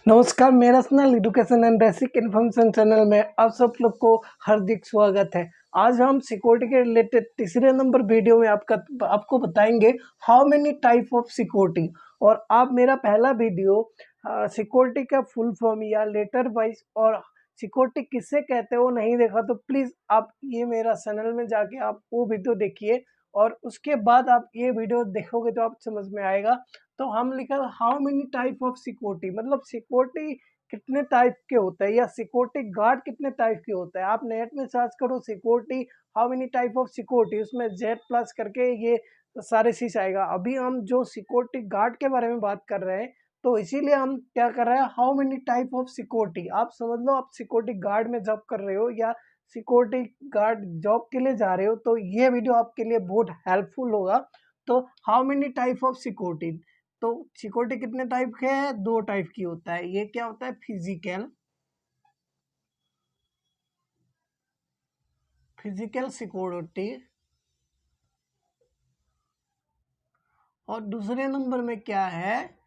नमस्कार, मेरा channel education and basic information channel में आप सब लोग को हार्दिक स्वागत है। आज हम सिक्योरिटी के रिलेटेड तीसरे नंबर वीडियो में आपको बताएंगे how many type of security. और आप मेरा पहला वीडियो सिक्योरिटी का फुल फॉर्म या लेटर वाइज और सिक्योरिटी किससे कहते हैं वो नहीं देखा तो प्लीज़ आप ये मेरा चैनल में जाके आप वो वीडियो देखिए और उसके बाद आप ये वीडियो देखोगे तो आप समझ में आएगा। तो हम लिखा how many type of security, मतलब सिक्योरिटी कितने टाइप के होते हैं या सिक्योरिटी गार्ड कितने टाइप के होते हैं। आप नेट में सर्च करो security how many type of security, उसमें जेड प्लस करके ये सारे चीज आएगा। अभी हम जो सिक्योरिटी गार्ड के बारे में बात कर रहे हैं तो इसीलिए हम क्या कर रहे हैं how many type of security. आप समझ लो आप सिक्योरिटी गार्ड में जॉब कर रहे हो या सिक्योरिटी गार्ड जॉब के लिए जा रहे हो तो ये वीडियो आपके लिए बहुत हेल्पफुल होगा। तो how many type of security, तो सिक्योरिटी कितने टाइप के हैं? दो टाइप की होता है। ये क्या होता है? Physical security. और दूसरे नंबर में क्या है?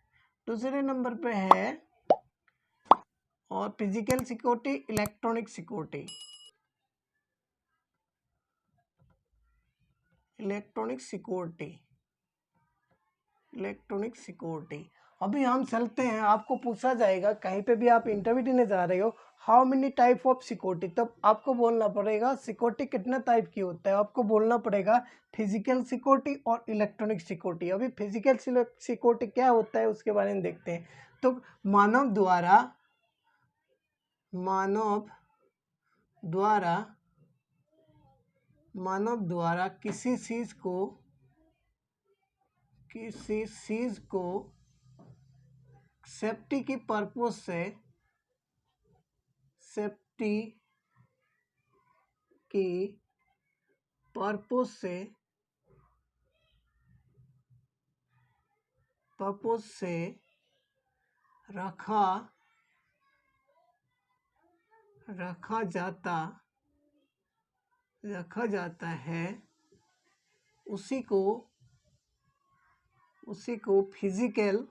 दूसरे नंबर पे है और physical security electronic security. Electronic security electronic security. अभी हम चलते हैं, आपको पूछा जाएगा कहीं पे भी आप इंटरव्यू देने जा रहे हो how many type of security, तब आपको बोलना पड़ेगा सिक्योरिटी कितने टाइप की होता है। आपको बोलना पड़ेगा फिजिकल सिक्योरिटी और इलेक्ट्रॉनिक सिक्योरिटी। अभी फिजिकल सिक्योरिटी क्या होता है उसके बारे में देखते हैं। तो मानव द्वारा किसी चीज को सेफ्टी की पर्पस से रखा जाता है उसी को फिजिकल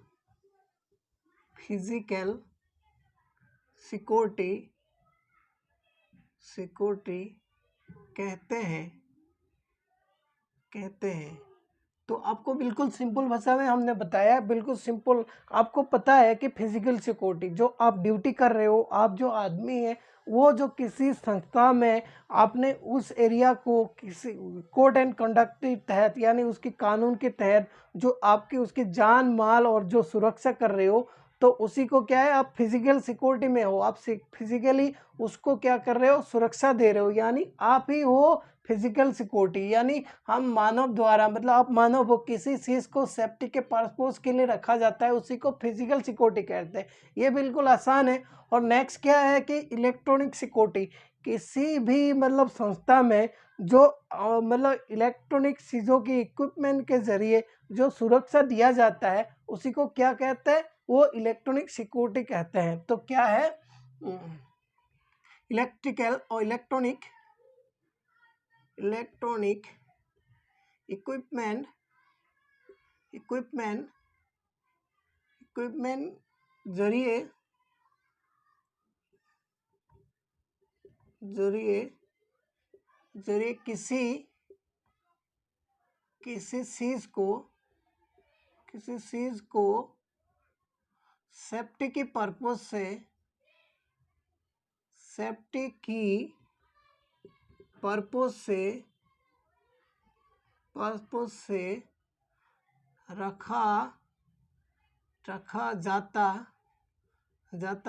सिक्योरिटी कहते हैं। तो आपको बिल्कुल सिंपल भाषा में हमने बताया, बिल्कुल सिंपल। आपको पता है कि फिजिकल सिक्योरिटी जो आप ड्यूटी कर रहे हो, आप जो आदमी है वो जो किसी संस्था में आपने उस एरिया को किसी कोड एंड कंडक्ट के तहत यानी उसकी कानून के तहत जो आपकी उसकी जान माल और जो सुरक्षा कर रहे हो तो उसी को क्या है, आप फिजिकल सिक्योरिटी में हो। आप फिजिकली उसको क्या कर रहे हो, सुरक्षा दे रहे हो, यानी आप ही हो फिजिकल सिक्योरिटी। यानी हम मानव द्वारा, मतलब आप मानव हो, किसी चीज़ को सेफ्टी के पर्पस के लिए रखा जाता है उसी को फिजिकल सिक्योरिटी कहते हैं। ये बिल्कुल आसान है। और नेक्स्ट क्या है कि इलेक्ट्रॉनिक सिक्योरिटी, किसी भी मतलब संस्था में जो मतलब इलेक्ट्रॉनिक चीज़ों की इक्विपमेंट के जरिए जो सुरक्षा दिया जाता है उसी को क्या कहते हैं, वो इलेक्ट्रॉनिक सिक्योरिटी कहते हैं। तो क्या है, इलेक्ट्रिकल और इलेक्ट्रॉनिक इक्विपमेंट जरिए किसी चीज को सेफ्टी की पर्पस से रखा जाता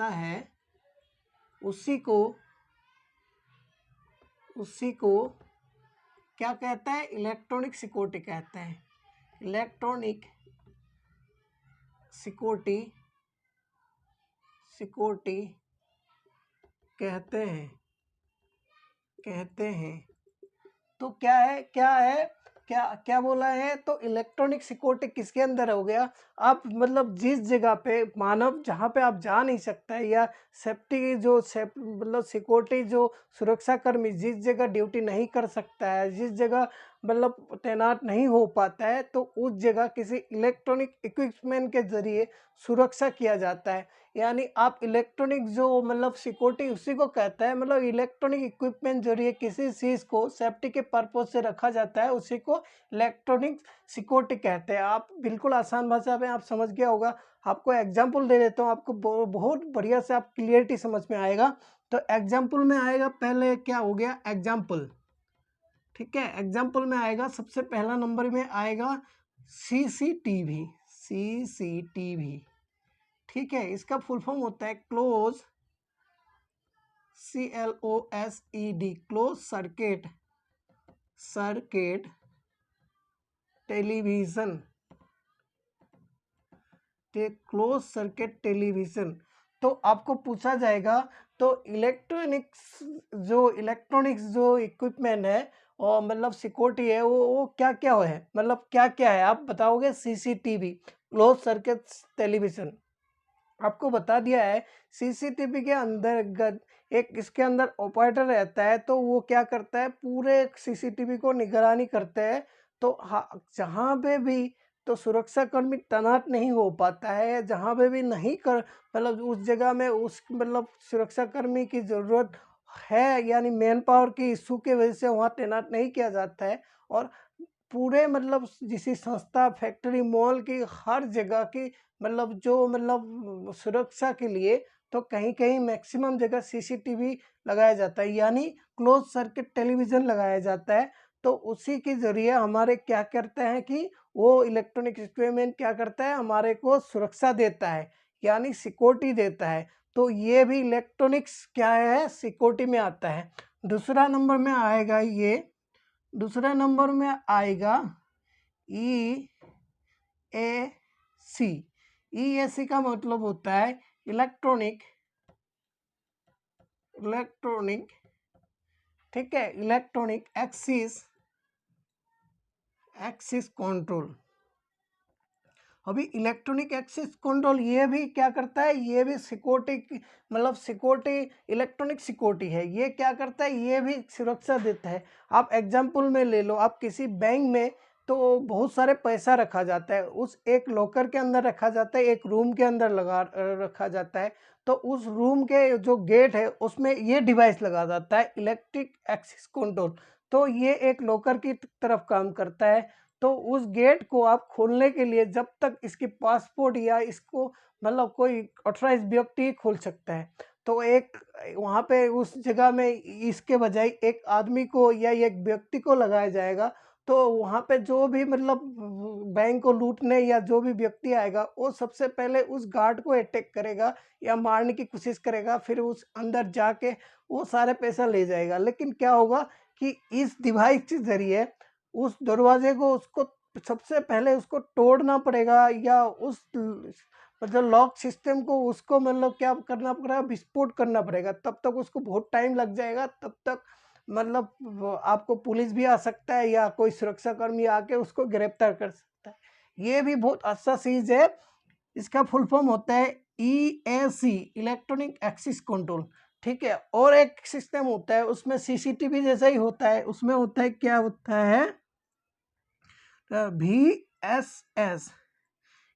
है उसी को क्या कहता है, इलेक्ट्रॉनिक सिक्योरिटी कहते हैं। इलेक्ट्रॉनिक सिक्योरिटी कहते हैं। तो क्या है क्या बोला है, तो इलेक्ट्रॉनिक सिक्योरिटी किसके अंदर हो गया, आप मतलब जिस जगह पे मानव जहाँ पे आप जा नहीं सकता है या सेफ्टी जो मतलब सिक्योरिटी जो सुरक्षा कर्मी जिस जगह ड्यूटी नहीं कर सकता है, जिस जगह मतलब तैनात नहीं हो पाता है तो उस जगह किसी इलेक्ट्रॉनिक इक्विपमेंट के ज़रिए सुरक्षा किया जाता है। यानी आप इलेक्ट्रॉनिक जो मतलब सिक्योरिटी उसी को कहता है, मतलब इलेक्ट्रॉनिक इक्विपमेंट जरिए किसी चीज़ को सेफ्टी के पर्पज से रखा जाता है, उसी को इलेक्ट्रॉनिक सिक्योरिटी कहते हैं। आप बिल्कुल आसान भाषा में आप समझ गया होगा। आपको एग्जाम्पल दे देता हूँ, आपको बहुत बढ़िया से आप क्लियरिटी समझ में आएगा। तो एग्जाम्पल में आएगा, पहले क्या हो गया एग्जाम्पल, ठीक है। एग्जाम्पल में आएगा सबसे पहला नंबर में आएगा सीसीटीवी, सीसीटीवी, ठीक है। इसका फुल फॉर्म होता है close, CLOSED, close circuit, circuit television, close circuit television. तो आपको पूछा जाएगा तो इलेक्ट्रॉनिक्स जो इक्विपमेंट है और मतलब सिक्योरिटी है वो क्या क्या है, मतलब क्या क्या है आप बताओगे। सीसीटीवी, क्लोज सर्किट टेलीविज़न, आपको बता दिया है। सीसीटीवी के अंतर्गत एक इसके अंदर ऑपरेटर रहता है, तो वो क्या करता है पूरे सीसीटीवी को निगरानी करते हैं। तो जहाँ पे भी तो सुरक्षाकर्मी तैनात नहीं हो पाता है, जहाँ पे भी नहीं कर मतलब उस जगह में उस मतलब सुरक्षाकर्मी की ज़रूरत है, यानी मैन पावर की इशू के वजह से वहाँ तैनात नहीं किया जाता है। और पूरे मतलब किसी संस्था, फैक्ट्री, मॉल की हर जगह की मतलब जो मतलब सुरक्षा के लिए तो कहीं कहीं मैक्सिमम जगह सीसीटीवी लगाया जाता है, यानी क्लोज सर्किट टेलीविज़न लगाया जाता है। तो उसी के ज़रिए हमारे क्या करते हैं कि वो इलेक्ट्रॉनिक इक्विपमेंट क्या करता है, हमारे को सुरक्षा देता है, यानी सिक्योरिटी देता है। तो ये भी इलेक्ट्रॉनिक्स क्या है, सिक्योरिटी में आता है। दूसरा नंबर में आएगा ये, दूसरा नंबर में आएगा EAC। EAC का मतलब होता है इलेक्ट्रॉनिक, ठीक है, इलेक्ट्रॉनिक एक्सेस कंट्रोल। अभी इलेक्ट्रॉनिक एक्सेस कंट्रोल ये भी क्या करता है, ये भी सिक्योरिटी मतलब सिक्योरिटी, इलेक्ट्रॉनिक सिक्योरिटी है। ये क्या करता है, ये भी सुरक्षा देता है। आप एग्जांपल में ले लो, आप किसी बैंक में तो बहुत सारे पैसा रखा जाता है, उस एक लॉकर के अंदर रखा जाता है, एक रूम के अंदर रखा जाता है। तो उस रूम के जो गेट है उसमें ये डिवाइस लगा जाता है, इलेक्ट्रिक एक्सेस कंट्रोल। तो ये एक लॉकर की तरफ काम करता है। तो उस गेट को आप खोलने के लिए जब तक इसकी पासपोर्ट या इसको मतलब कोई ऑथराइज व्यक्ति ही खोल सकता है। तो एक वहाँ पे उस जगह में इसके बजाय एक आदमी को या एक व्यक्ति को लगाया जाएगा। तो वहाँ पे जो भी मतलब बैंक को लूटने या जो भी व्यक्ति आएगा वो सबसे पहले उस गार्ड को अटैक करेगा या मारने की कोशिश करेगा, फिर उस अंदर जाके वो सारे पैसा ले जाएगा। लेकिन क्या होगा कि इस डिवाइस के ज़रिए उस दरवाजे को उसको सबसे पहले उसको तोड़ना पड़ेगा या उस मतलब लॉक सिस्टम को उसको मतलब क्या करना पड़ेगा, विस्फोट करना पड़ेगा। तब तक उसको बहुत टाइम लग जाएगा, तब तक मतलब आपको पुलिस भी आ सकता है या कोई सुरक्षाकर्मी आके उसको गिरफ्तार कर सकता है। ये भी बहुत अच्छा चीज़ है। इसका फुल फॉर्म होता है EAC, इलेक्ट्रॉनिक एक्सेस कंट्रोल, ठीक है। और एक सिस्टम होता है उसमें सीसीटीवी जैसा ही होता है, उसमें होता है क्या होता है VSS।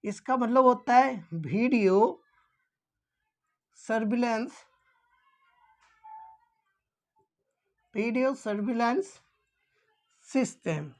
इसका मतलब होता है वीडियो सर्विलेंस, सिस्टम।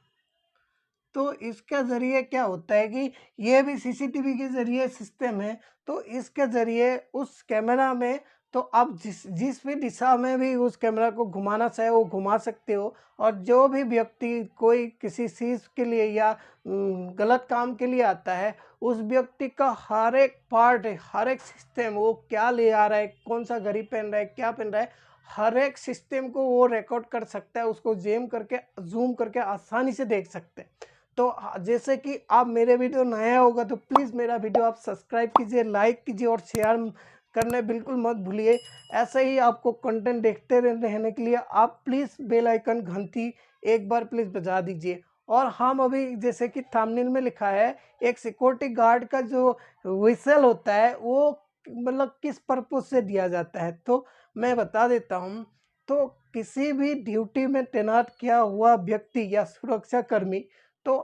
तो इसके ज़रिए क्या होता है कि ये भी सीसीटीवी के ज़रिए सिस्टम है। तो इसके ज़रिए उस कैमरा में तो आप जिस भी दिशा में भी उस कैमरा को घुमाना चाहे वो घुमा सकते हो। और जो भी व्यक्ति कोई किसी चीज़ के लिए या गलत काम के लिए आता है, उस व्यक्ति का हर एक पार्ट, हर एक सिस्टम, वो क्या ले आ रहा है, कौन सा घड़ी पहन रहा है, क्या पहन रहा है, हर एक सिस्टम को वो रिकॉर्ड कर सकता है, उसको जूम करके आसानी से देख सकते हैं। तो जैसे कि आप मेरे वीडियो नया होगा तो प्लीज़ मेरा वीडियो आप सब्सक्राइब कीजिए, लाइक कीजिए और शेयर करने बिल्कुल मत भूलिए। ऐसे ही आपको कंटेंट देखते रहने के लिए आप प्लीज़ बेल आइकन घंटी एक बार प्लीज़ बजा दीजिए। और हम अभी जैसे कि थंबनेल में लिखा है, एक सिक्योरिटी गार्ड का जो व्हिसल होता है वो मतलब किस पर्पज से दिया जाता है, तो मैं बता देता हूँ। तो किसी भी ड्यूटी में तैनात किया हुआ व्यक्ति या सुरक्षा कर्मी, तो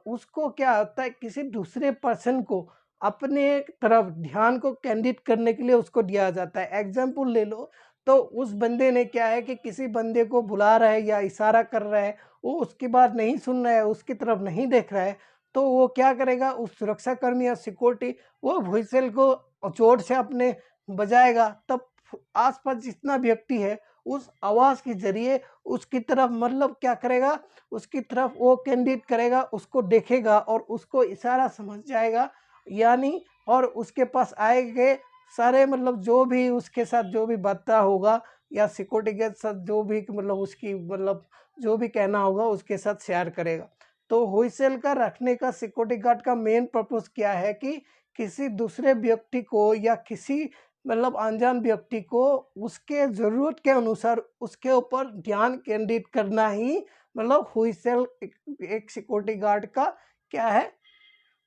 उसको क्या होता है, किसी दूसरे पर्सन को अपने तरफ ध्यान को केंद्रित करने के लिए उसको दिया जाता है। एग्जाम्पल ले लो, तो उस बंदे ने क्या है कि किसी बंदे को बुला रहा है या इशारा कर रहा है, वो उसकी बात नहीं सुन रहा है, उसकी तरफ नहीं देख रहा है, तो वो क्या करेगा, उस सुरक्षाकर्मी या सिक्योरिटी वो व्हीसल को जोर से अपने बजाएगा, तब आस-पास जितना व्यक्ति है उस आवाज़ के ज़रिए उसकी तरफ मतलब क्या करेगा, उसकी तरफ वो केंद्रित करेगा, उसको देखेगा और उसको इशारा समझ जाएगा, यानी और उसके पास आएँगे सारे मतलब जो भी उसके साथ जो भी बाता होगा या सिक्योरिटी के साथ जो भी मतलब उसकी मतलब जो भी कहना होगा उसके साथ शेयर करेगा। तो व्हीसल का रखने का सिक्योरिटी गार्ड का मेन पर्पस क्या है कि किसी दूसरे व्यक्ति को या किसी मतलब अनजान व्यक्ति को उसके ज़रूरत के अनुसार उसके ऊपर ध्यान केंद्रित करना ही मतलब व्हीसल एक सिक्योरिटी गार्ड का क्या है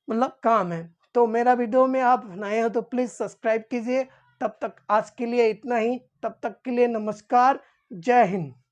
मतलब काम है। तो मेरा वीडियो में आप नए हो तो प्लीज़ सब्सक्राइब कीजिए। तब तक आज के लिए इतना ही, तब तक के लिए नमस्कार, जय हिंद।